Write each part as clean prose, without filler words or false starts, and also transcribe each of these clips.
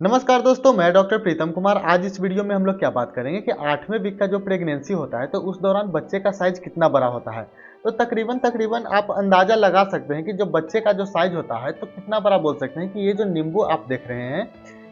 नमस्कार दोस्तों, मैं डॉक्टर प्रीतम कुमार। आज इस वीडियो में हम लोग क्या बात करेंगे कि 8वें वीक का जो प्रेगनेंसी होता है तो उस दौरान बच्चे का साइज कितना बड़ा होता है। तो तकरीबन आप अंदाजा लगा सकते हैं कि जो बच्चे का जो साइज होता है तो कितना बड़ा बोल सकते हैं कि ये जो नींबू आप देख रहे हैं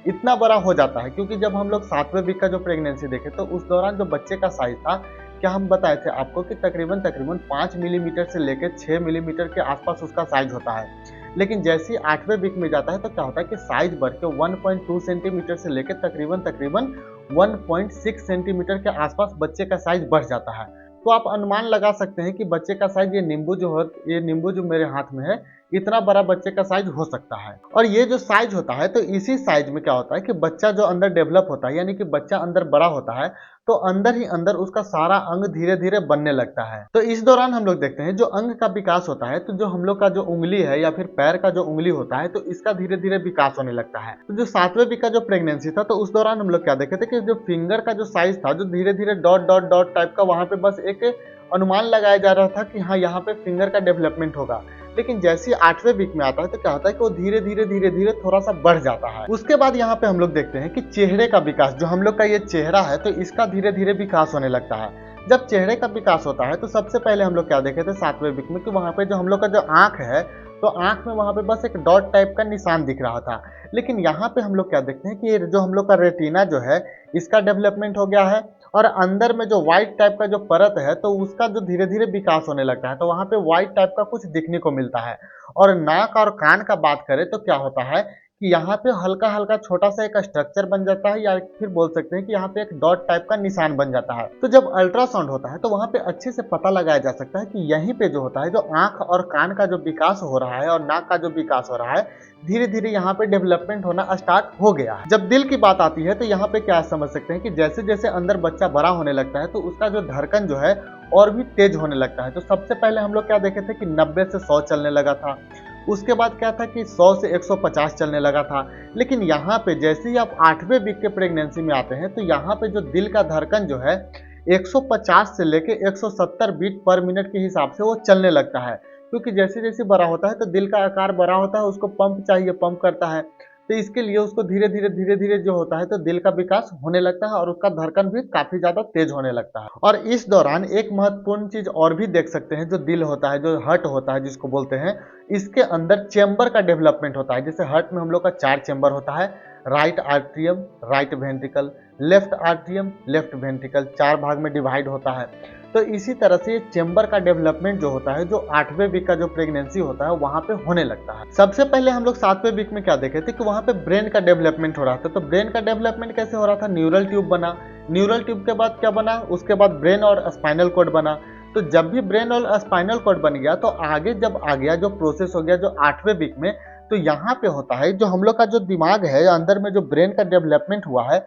इतना बड़ा हो जाता है। क्योंकि जब हम लोग 7वें वीक का जो प्रेगनेंसी देखे तो उस दौरान जो बच्चे का साइज था, क्या हम बताए थे आपको कि तकरीबन 5 मिलीमीटर से लेकर 6 मिलीमीटर के आसपास उसका साइज होता है। लेकिन जैसे ही 8वें वीक में जाता है तो क्या होता है कि साइज बढ़ के 1.2 सेंटीमीटर से लेकर तकरीबन 1.6 सेंटीमीटर के आसपास बच्चे का साइज बढ़ जाता है। तो आप अनुमान लगा सकते हैं कि बच्चे का साइज ये नींबू जो मेरे हाथ में है इतना बड़ा बच्चे का साइज हो सकता है। और ये जो साइज होता है तो इसी साइज में क्या होता है कि बच्चा जो अंदर डेवलप होता है, यानी कि बच्चा अंदर बड़ा होता है तो अंदर ही अंदर उसका सारा अंग धीरे धीरे बनने लगता है। तो इस दौरान हम लोग देखते हैं जो अंग का विकास होता है, तो जो हम लोग का जो उंगली है या फिर पैर का जो उंगली होता है तो इसका धीरे धीरे विकास होने लगता है। तो जो 7वें वीक का जो प्रेगनेंसी था तो उस दौरान हम लोग क्या देखे थे कि जो फिंगर का जो साइज था, जो धीरे धीरे डॉट डॉट डॉट टाइप का, वहां पे बस एक अनुमान लगाया जा रहा था कि हाँ यहाँ पे फिंगर का डेवलपमेंट होगा। लेकिन जैसे ही 8वें वीक में आता है तो क्या होता है कि वो धीरे धीरे थोड़ा सा बढ़ जाता है। उसके बाद यहाँ पे हम लोग देखते हैं कि चेहरे का विकास, जो हम लोग का ये चेहरा है तो इसका धीरे धीरे विकास होने लगता है। जब चेहरे का विकास होता है तो सबसे पहले हम लोग क्या देखे थे 7वें वीक में कि वहां पे जो हम लोग का जो आंख है तो आंख में वहां पे बस एक डॉट टाइप का निशान दिख रहा था। लेकिन यहाँ पे हम लोग क्या देखते हैं कि ये जो हम लोग का रेटिना जो है इसका डेवलपमेंट हो गया है। और अंदर में जो व्हाइट टाइप का जो परत है तो उसका जो धीरे धीरे विकास होने लगता है, तो वहां पे व्हाइट टाइप का कुछ दिखने को मिलता है। और नाक और कान का बात करें तो क्या होता है कि यहाँ पे हल्का हल्का छोटा सा एक स्ट्रक्चर बन जाता है, या फिर बोल सकते हैं कि यहाँ पे एक डॉट टाइप का निशान बन जाता है। तो जब अल्ट्रासाउंड होता है तो वहाँ पे अच्छे से पता लगाया जा सकता है कि यहीं पे जो होता है, जो आंख और कान का जो विकास हो रहा है और नाक का जो विकास हो रहा है, धीरे धीरे यहाँ पे डेवलपमेंट होना स्टार्ट हो गया है। जब दिल की बात आती है तो यहाँ पे क्या समझ सकते हैं कि जैसे जैसे अंदर बच्चा बड़ा होने लगता है तो उसका जो धड़कन जो है और भी तेज होने लगता है। तो सबसे पहले हम लोग क्या देखे थे कि 90 से 100 चलने लगा था। उसके बाद क्या था कि 100 से 150 चलने लगा था। लेकिन यहाँ पे जैसे ही आप 8वें वीक के प्रेगनेंसी में आते हैं तो यहाँ पे जो दिल का धड़कन जो है 150 से लेके 170 बीट पर मिनट के हिसाब से वो चलने लगता है। क्योंकि जैसे जैसे बड़ा होता है तो दिल का आकार बड़ा होता है, उसको पंप चाहिए, पंप करता है। तो इसके लिए उसको धीरे धीरे जो होता है तो दिल का विकास होने लगता है और उसका धड़कन भी काफी ज्यादा तेज होने लगता है। और इस दौरान एक महत्वपूर्ण चीज और भी देख सकते हैं, जो दिल होता है, जो हार्ट होता है जिसको बोलते हैं, इसके अंदर चेंबर का डेवलपमेंट होता है। जैसे हार्ट में हम लोग का 4 चेंबर होता है, right atrium, right ventricle, left atrium, left ventricle, 4 भाग में डिवाइड होता है। तो इसी तरह से ये चेंबर का डेवलपमेंट जो होता है, जो 8वें वीक का जो प्रेगनेंसी होता है वहां पे होने लगता है। सबसे पहले हम लोग 7वें वीक में क्या देखे थे कि वहां पे ब्रेन का डेवलपमेंट हो रहा था। तो ब्रेन का डेवलपमेंट कैसे हो रहा था, न्यूरल ट्यूब बना, न्यूरल ट्यूब के बाद क्या बना, उसके बाद ब्रेन और स्पाइनल कॉर्ड बना। तो जब भी ब्रेन और स्पाइनल कॉर्ड बन गया तो आगे जब आ गया जो प्रोसेस हो गया जो 8वें वीक में, तो यहाँ पे होता है जो हम लोग का जो दिमाग है, अंदर में जो ब्रेन का डेवलपमेंट हुआ है,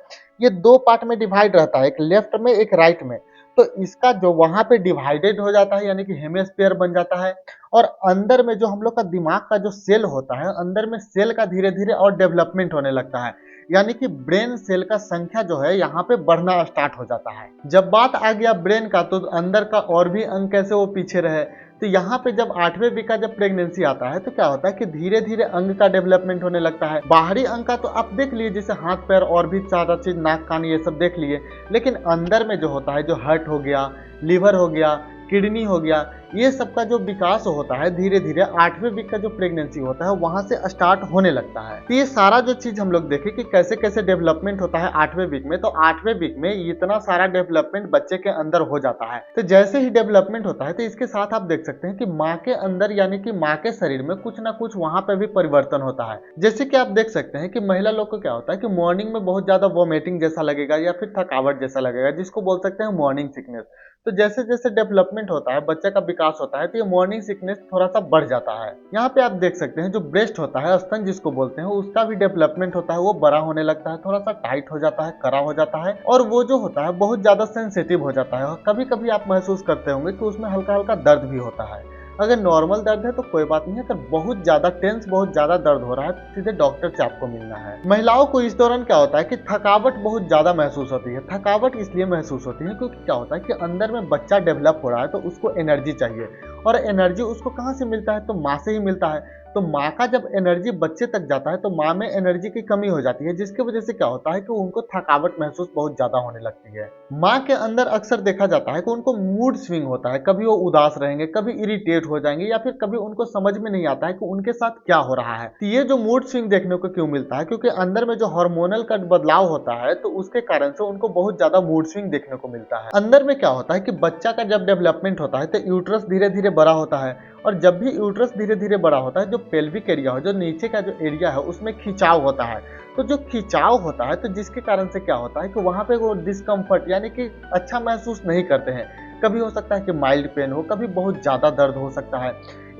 ये 2 पार्ट में डिवाइड रहता है, एक लेफ्ट में एक राइट में। तो इसका जो वहां पे डिवाइडेड हो जाता है, यानी कि हेमिस्फीयर बन जाता है। और अंदर में जो हम लोग का दिमाग का जो सेल होता है, अंदर में सेल का धीरे धीरे और डेवलपमेंट होने लगता है, यानी कि ब्रेन सेल का संख्या जो है यहाँ पे बढ़ना स्टार्ट हो जाता है। जब बात आ गया ब्रेन का, तो अंदर का और भी अंग कैसे वो पीछे रहे। तो यहाँ पे जब 8वें वीक का जब प्रेगनेंसी आता है तो क्या होता है कि धीरे धीरे अंग का डेवलपमेंट होने लगता है। बाहरी अंग का तो आप देख लिए, जैसे हाथ पैर और भी सारा चीज, नाक कान, ये सब देख लिए। लेकिन अंदर में जो होता है, जो हार्ट हो गया, लीवर हो गया, किडनी हो गया, ये सब का जो विकास होता है धीरे धीरे 8वें वीक का जो प्रेगनेंसी होता है वहां से स्टार्ट होने लगता है। तो ये सारा जो चीज हम लोग देखें कि कैसे कैसे डेवलपमेंट होता है 8वें वीक में, तो 8वें वीक में इतना सारा डेवलपमेंट बच्चे के अंदर हो जाता है। तो जैसे ही डेवलपमेंट होता है तो इसके साथ आप देख सकते हैं कि माँ के अंदर, यानी कि माँ के शरीर में कुछ ना कुछ वहां पे भी परिवर्तन होता है। जैसे कि आप देख सकते हैं कि महिला लोग को क्या होता है कि मॉर्निंग में बहुत ज्यादा वॉमिटिंग जैसा लगेगा या फिर थकावट जैसा लगेगा, जिसको बोल सकते हैं मॉर्निंग सिकनेस। तो जैसे जैसे डेवलपमेंट होता है, बच्चे का विकास होता है, तो ये मॉर्निंग सिकनेस थोड़ा सा बढ़ जाता है। यहाँ पे आप देख सकते हैं जो ब्रेस्ट होता है, स्तन जिसको बोलते हैं, उसका भी डेवलपमेंट होता है, वो बड़ा होने लगता है, थोड़ा सा टाइट हो जाता है, कड़ा हो जाता है, और वो जो होता है बहुत ज्यादा सेंसिटिव हो जाता है। कभी कभी आप महसूस करते होंगे कि उसमें हल्का हल्का दर्द भी होता है। अगर नॉर्मल दर्द है तो कोई बात नहीं है, अगर बहुत ज्यादा टेंस, बहुत ज्यादा दर्द हो रहा है तो सीधे डॉक्टर से आपको मिलना है। महिलाओं को इस दौरान क्या होता है कि थकावट बहुत ज्यादा महसूस होती है। थकावट इसलिए महसूस होती है क्योंकि क्या होता है कि अंदर में बच्चा डेवलप हो रहा है तो उसको एनर्जी चाहिए, और एनर्जी उसको कहाँ से मिलता है, तो माँ से ही मिलता है। तो माँ का जब एनर्जी बच्चे तक जाता है तो माँ में एनर्जी की कमी हो जाती है, जिसकी वजह से क्या होता है कि उनको थकावट महसूस बहुत ज्यादा होने लगती है। माँ के अंदर अक्सर देखा जाता है कि उनको मूड स्विंग होता है, कभी वो उदास रहेंगे, कभी इरिटेट हो जाएंगे, या फिर कभी उनको समझ में नहीं आता है कि उनके साथ क्या हो रहा है। तो ये जो मूड स्विंग देखने को क्यों मिलता है, क्योंकि अंदर में जो हार्मोनल का बदलाव होता है तो उसके कारण से उनको बहुत ज्यादा मूड स्विंग देखने को मिलता है। अंदर में क्या होता है कि बच्चा का जब डेवलपमेंट होता है तो यूट्रस धीरे धीरे बड़ा होता है, और जब भी यूट्रस धीरे धीरे बड़ा होता है, जो पेल्विक एरिया हो, जो नीचे का जो एरिया है, उसमें खिंचाव होता है। तो जो खिंचाव होता है तो जिसके कारण से क्या होता है कि वहां पे वो डिस्कम्फर्ट यानी कि अच्छा महसूस नहीं करते हैं। कभी हो सकता है कि माइल्ड पेन हो, कभी बहुत ज्यादा दर्द हो सकता है,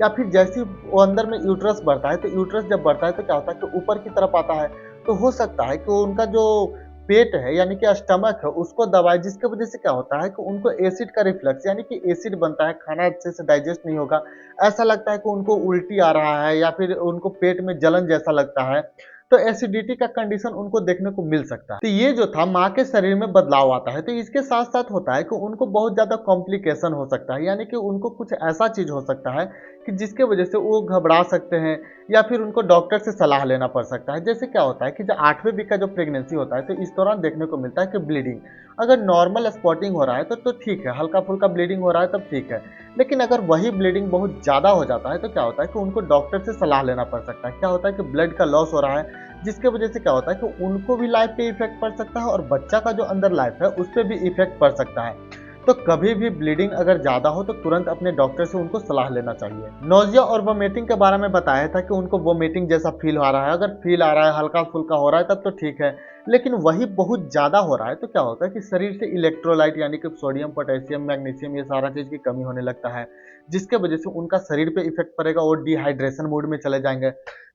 या फिर जैसे वो अंदर में यूट्रस बढ़ता है तो यूट्रस जब बढ़ता है तो क्या होता है कि ऊपर की तरफ आता है, तो हो सकता है कि उनका जो पेट है यानी कि स्टमक है उसको दबाए, जिसके वजह से क्या होता है कि उनको एसिड का रिफ्लक्स यानी कि एसिड बनता है, खाना अच्छे से डाइजेस्ट नहीं होगा, ऐसा लगता है कि उनको उल्टी आ रहा है, या फिर उनको पेट में जलन जैसा लगता है। तो एसिडिटी का कंडीशन उनको देखने को मिल सकता है। तो ये जो था माँ के शरीर में बदलाव आता है, तो इसके साथ साथ होता है कि उनको बहुत ज्यादा कॉम्प्लिकेशन हो सकता है, यानी कि उनको कुछ ऐसा चीज हो सकता है कि जिसके वजह से वो घबरा सकते हैं, या फिर उनको डॉक्टर से सलाह लेना पड़ सकता है। जैसे क्या होता है कि जो 8वें वीक का जो प्रेगनेंसी होता है तो इस दौरान देखने को मिलता है कि ब्लीडिंग, अगर नॉर्मल स्पॉटिंग हो रहा है तो ठीक है, हल्का फुल्का ब्लीडिंग हो रहा है तब ठीक है। लेकिन अगर वही ब्लीडिंग बहुत ज्यादा हो जाता है तो क्या होता है कि उनको डॉक्टर से सलाह लेना पड़ सकता है। क्या होता है कि ब्लड का लॉस हो रहा है, जिसके वजह से क्या होता है कि उनको भी लाइफ पे इफेक्ट पड़ सकता है, और बच्चा का जो अंदर लाइफ है उस पर भी इफेक्ट पड़ सकता है। तो कभी भी ब्लीडिंग अगर ज्यादा हो तो तुरंत अपने डॉक्टर से उनको सलाह लेना चाहिए। नोजिया और वोमिटिंग के बारे में बताया था कि उनको वोमिटिंग जैसा फील आ रहा है, अगर फील आ रहा है, हल्का फुल्का हो रहा है तब तो ठीक है, लेकिन वही बहुत ज्यादा हो रहा है तो क्या होता है कि शरीर से इलेक्ट्रोलाइट यानी कि सोडियम, पोटेशियम, मैग्नीशियम, ये सारा चीज की कमी होने लगता है, जिसके वजह से उनका शरीर पे इफेक्ट पड़ेगा और डिहाइड्रेशन मोड में चले जाएंगे।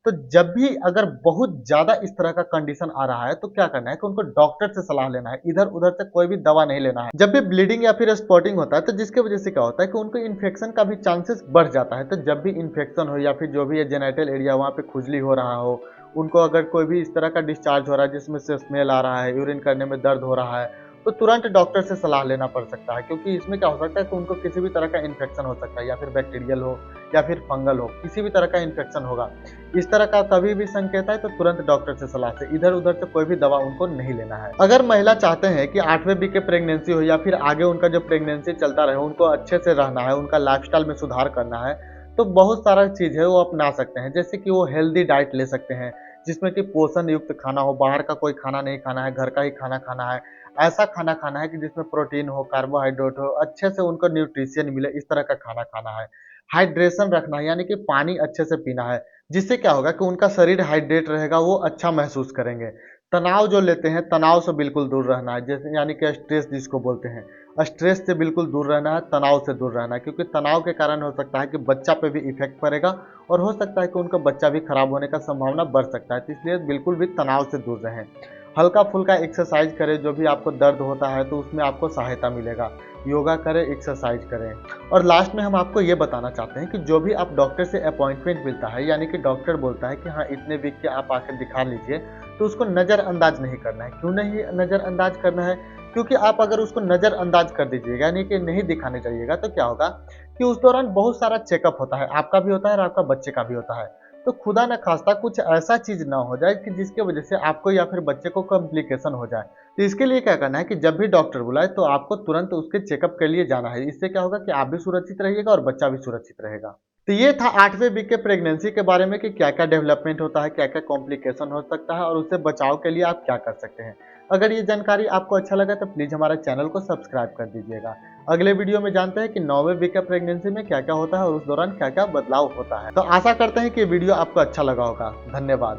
तो जब भी अगर बहुत ज्यादा इस तरह का कंडीशन आ रहा है तो क्या करना है कि उनको डॉक्टर से सलाह लेना है, इधर उधर से कोई भी दवा नहीं लेना है। जब भी ब्लीडिंग या फिर स्पॉटिंग होता है तो जिसके वजह से क्या होता है कि उनको इन्फेक्शन का भी चांसेस बढ़ जाता है। तो जब भी इन्फेक्शन हो या फिर जो भी जेनिटल एरिया वहाँ पे खुजली हो रहा हो, उनको अगर कोई भी इस तरह का डिस्चार्ज हो रहा है जिसमें से स्मेल आ रहा है, यूरिन करने में दर्द हो रहा है, तो तुरंत डॉक्टर से सलाह लेना पड़ सकता है, क्योंकि इसमें क्या हो सकता है कि उनको किसी भी तरह का इन्फेक्शन हो सकता है, या फिर बैक्टीरियल हो या फिर फंगल हो, किसी भी तरह का इन्फेक्शन होगा। इस तरह का कभी भी संकेत है तो तुरंत डॉक्टर से सलाह से, इधर उधर से कोई भी दवा उनको नहीं लेना है। अगर महिला चाहते हैं कि 8वें वीक के प्रेगनेंसी हो या फिर आगे उनका जो प्रेगनेंसी चलता रहे, उनको अच्छे से रहना है, उनका लाइफस्टाइल में सुधार करना है, तो बहुत सारा चीज है वो अपना सकते हैं। जैसे कि वो हेल्दी डाइट ले सकते हैं, जिसमें कि पोषण युक्त खाना हो, बाहर का कोई खाना नहीं खाना है, घर का ही खाना खाना है। ऐसा खाना खाना है कि जिसमें प्रोटीन हो, कार्बोहाइड्रेट हो, अच्छे से उनको न्यूट्रिशन मिले, इस तरह का खाना खाना है। हाइड्रेशन रखना है, यानी कि पानी अच्छे से पीना है, जिससे क्या होगा कि उनका शरीर हाइड्रेट रहेगा, वो अच्छा महसूस करेंगे। तनाव जो लेते हैं, तनाव से बिल्कुल दूर रहना है, जैसे यानी कि स्ट्रेस जिसको बोलते हैं, स्ट्रेस से बिल्कुल दूर रहना है, तनाव से दूर रहना है, क्योंकि तनाव के कारण हो सकता है कि बच्चा पे भी इफेक्ट पड़ेगा, और हो सकता है कि उनका बच्चा भी खराब होने का संभावना बढ़ सकता है। तो इसलिए बिल्कुल भी तनाव से दूर रहें। हल्का फुल्का एक्सरसाइज करें, जो भी आपको दर्द होता है तो उसमें आपको सहायता मिलेगा। योगा करें, एक्सरसाइज करें। और लास्ट में हम आपको ये बताना चाहते हैं कि जो भी आप डॉक्टर से अपॉइंटमेंट मिलता है, यानी कि डॉक्टर बोलता है कि हाँ इतने वीक के आप आकर दिखा लीजिए, तो उसको नज़रअंदाज नहीं करना है। क्यों नहीं नज़रअंदाज करना है? क्योंकि आप अगर उसको नज़रअंदाज कर दीजिएगा, यानी कि नहीं दिखाने जाइएगा, तो क्या होगा कि उस दौरान बहुत सारा चेकअप होता है, आपका भी होता है और आपका बच्चे का भी होता है। तो खुदा न खास्ता कुछ ऐसा चीज ना हो जाए कि जिसके वजह से आपको या फिर बच्चे को कॉम्प्लिकेशन हो जाए। तो इसके लिए क्या करना है कि जब भी डॉक्टर बुलाए तो आपको तुरंत उसके चेकअप के लिए जाना है। इससे क्या होगा कि आप भी सुरक्षित रहिएगा और बच्चा भी सुरक्षित रहेगा। तो ये था 8वें वीक के प्रेगनेंसी के बारे में कि क्या क्या डेवलपमेंट होता है, क्या क्या कॉम्प्लिकेशन हो सकता है, और उससे बचाव के लिए आप क्या कर सकते हैं। अगर ये जानकारी आपको अच्छा लगा तो प्लीज हमारे चैनल को सब्सक्राइब कर दीजिएगा। अगले वीडियो में जानते हैं कि 9वें वीक के प्रेगनेंसी में क्या क्या होता है और उस दौरान क्या क्या बदलाव होता है। तो आशा करते हैं कि वीडियो आपको अच्छा लगा होगा। धन्यवाद।